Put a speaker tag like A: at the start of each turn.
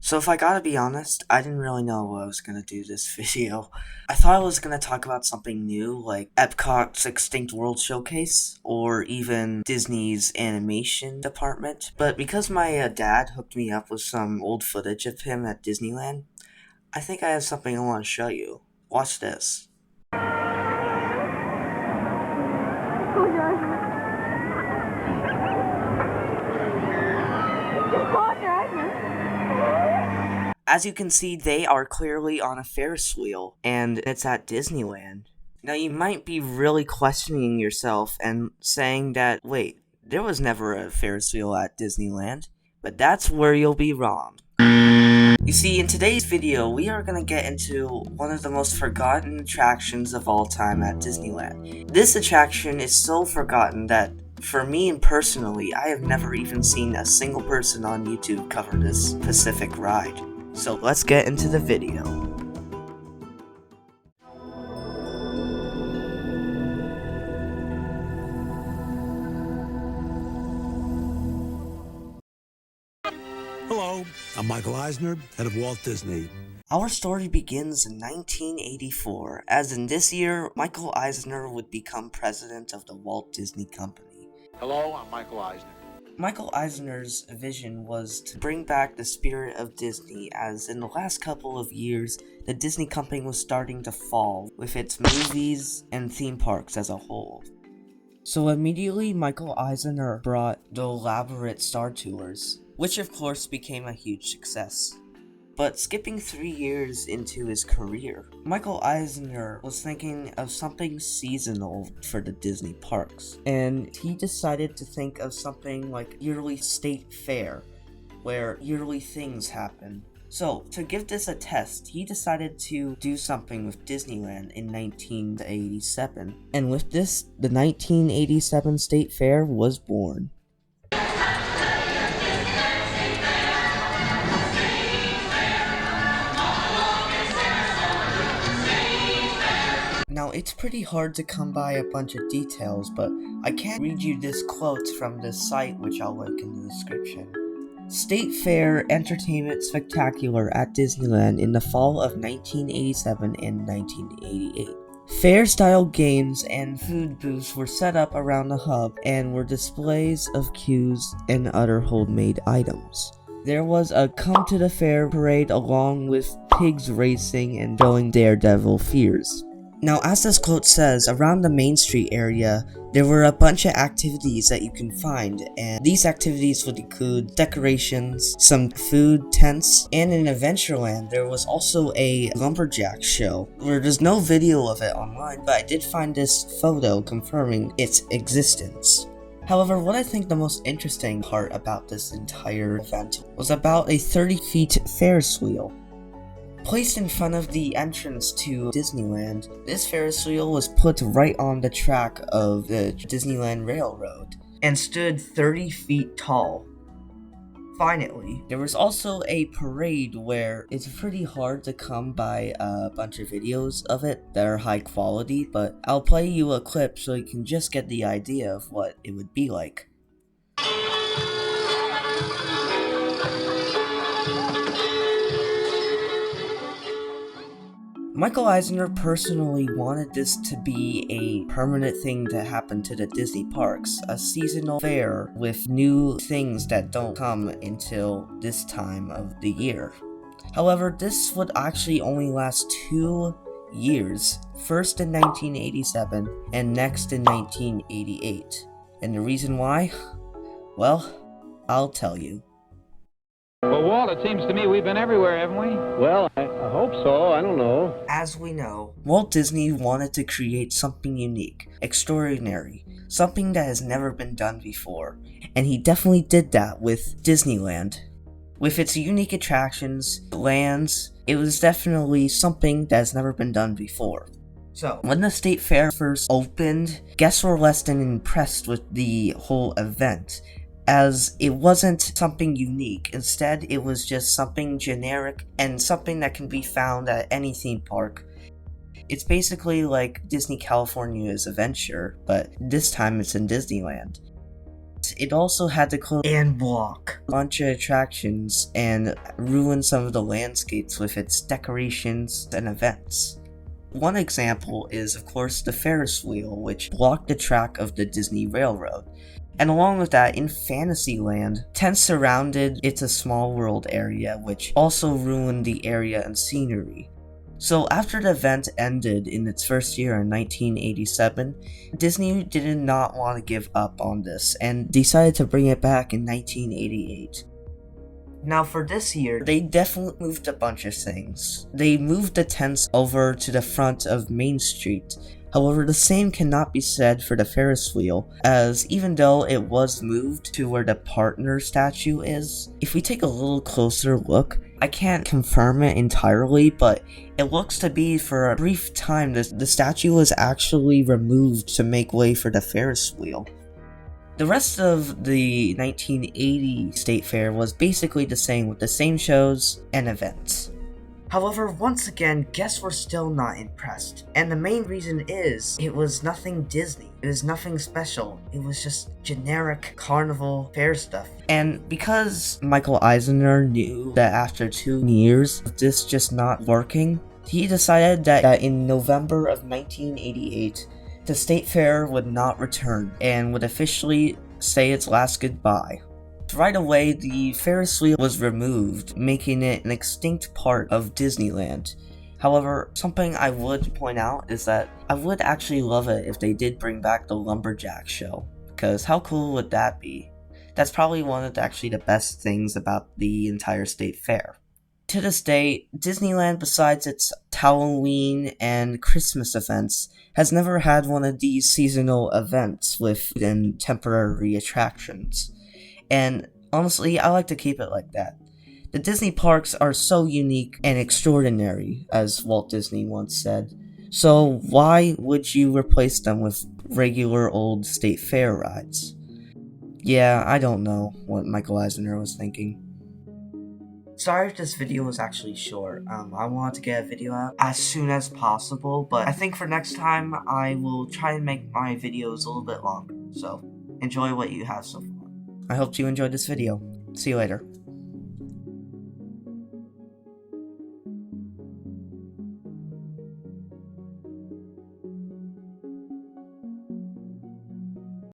A: So if I gotta be honest, I didn't really know what I was gonna do this video. I thought I was gonna talk about something new, like Epcot's Extinct World Showcase, or even Disney's animation department. But because my dad hooked me up with some old footage of him at Disneyland, I think I have something I want to show you. Watch this. As you can see, they are clearly on a Ferris wheel, and it's at Disneyland. Now you might be really questioning yourself and saying that, wait, there was never a Ferris wheel at Disneyland, but that's where you'll be wrong. You see, in today's video, we are going to get into one of the most forgotten attractions of all time at Disneyland. This attraction is so forgotten that, for me and personally, I have never even seen a single person on YouTube cover this specific ride. So let's get into the video.
B: Hello, I'm Michael Eisner, head of Walt Disney.
A: Our story begins in 1984, as in this year, Michael Eisner would become president of the Walt Disney Company.
C: Hello, I'm Michael Eisner.
A: Michael Eisner's vision was to bring back the spirit of Disney, as in the last couple of years, the Disney Company was starting to fall with its movies and theme parks as a whole. So immediately, Michael Eisner brought the elaborate Star Tours, which of course became a huge success. But skipping 3 years into his career, Michael Eisner was thinking of something seasonal for the Disney parks, and he decided to think of something like yearly state fair, where yearly things happen. So, to give this a test, he decided to do something with Disneyland in 1987, and with this, the 1987 State Fair was born. Now, it's pretty hard to come by a bunch of details, but I can read you this quote from this site, which I'll link in the description. State Fair Entertainment Spectacular at Disneyland in the fall of 1987 and 1988. Fair-style games and food booths were set up around the hub and were displays of cues and other homemade items. There was a come to the fair parade along with pigs racing and showing daredevil fears. Now, as this quote says, around the Main Street area, there were a bunch of activities that you can find, and these activities would include decorations, some food, tents, and in Adventureland, there was also a lumberjack show, where there's no video of it online, but I did find this photo confirming its existence. However, what I think the most interesting part about this entire event was about a 30-feet Ferris wheel. Placed in front of the entrance to Disneyland, this Ferris wheel was put right on the track of the Disneyland Railroad and stood 30 feet tall. Finally, there was also a parade where it's pretty hard to come by a bunch of videos of it that are high quality, but I'll play you a clip so you can just get the idea of what it would be like. Michael Eisner personally wanted this to be a permanent thing to happen to the Disney parks, a seasonal fair with new things that don't come until this time of the year. However, this would actually only last 2 years, first in 1987 and next in 1988. And the reason why? Well, I'll tell you.
C: Well, Walt, it seems to me we've been everywhere, haven't we?
D: Well, I hope so. I don't know.
A: As we know, Walt Disney wanted to create something unique, extraordinary, something that has never been done before, and he definitely did that with Disneyland. With its unique attractions, lands, it was definitely something that has never been done before. So, when the State Fair first opened, guests were less than impressed with the whole event, as it wasn't something unique. Instead, it was just something generic and something that can be found at any theme park. It's basically like Disney California's Adventure, but this time it's in Disneyland. it also had to close and block a bunch of attractions and ruin some of the landscapes with its decorations and events. One example is, of course, the Ferris wheel, which blocked the track of the Disney Railroad. And along with that, in Fantasyland, tents surrounded It's a Small World area, which also ruined the area and scenery. So after the event ended in its first year in 1987, Disney did not want to give up on this and decided to bring it back in 1988. Now for this year, they definitely moved a bunch of things. They moved the tents over to the front of Main Street. However, the same cannot be said for the Ferris wheel, as even though it was moved to where the partner statue is, if we take a little closer look, I can't confirm it entirely, but it looks to be for a brief time the statue was actually removed to make way for the Ferris wheel. The rest of the 1980 State Fair was basically the same, with the same shows and events. However, once again, guests were still not impressed, and the main reason is, it was nothing Disney. It was nothing special. It was just generic carnival fair stuff. And because Michael Eisner knew that after 2 years of this just not working, he decided that in November of 1988, the State Fair would not return and would officially say its last goodbye. Right away, the Ferris wheel was removed, making it an extinct part of Disneyland. However, something I would point out is that I would actually love it if they did bring back the Lumberjack show, because how cool would that be? That's probably one of the best things about the entire State Fair. To this day, Disneyland, besides its Halloween and Christmas events, has never had one of these seasonal events with temporary attractions. And honestly, I like to keep it like that. The Disney parks are so unique and extraordinary, as Walt Disney once said. So why would you replace them with regular old State Fair rides? Yeah, I don't know what Michael Eisner was thinking. Sorry if this video was actually short. I wanted to get a video out as soon as possible, but I think for next time, I will try and make my videos a little bit longer. So, enjoy what you have so far. I hope you enjoyed this video. See you later.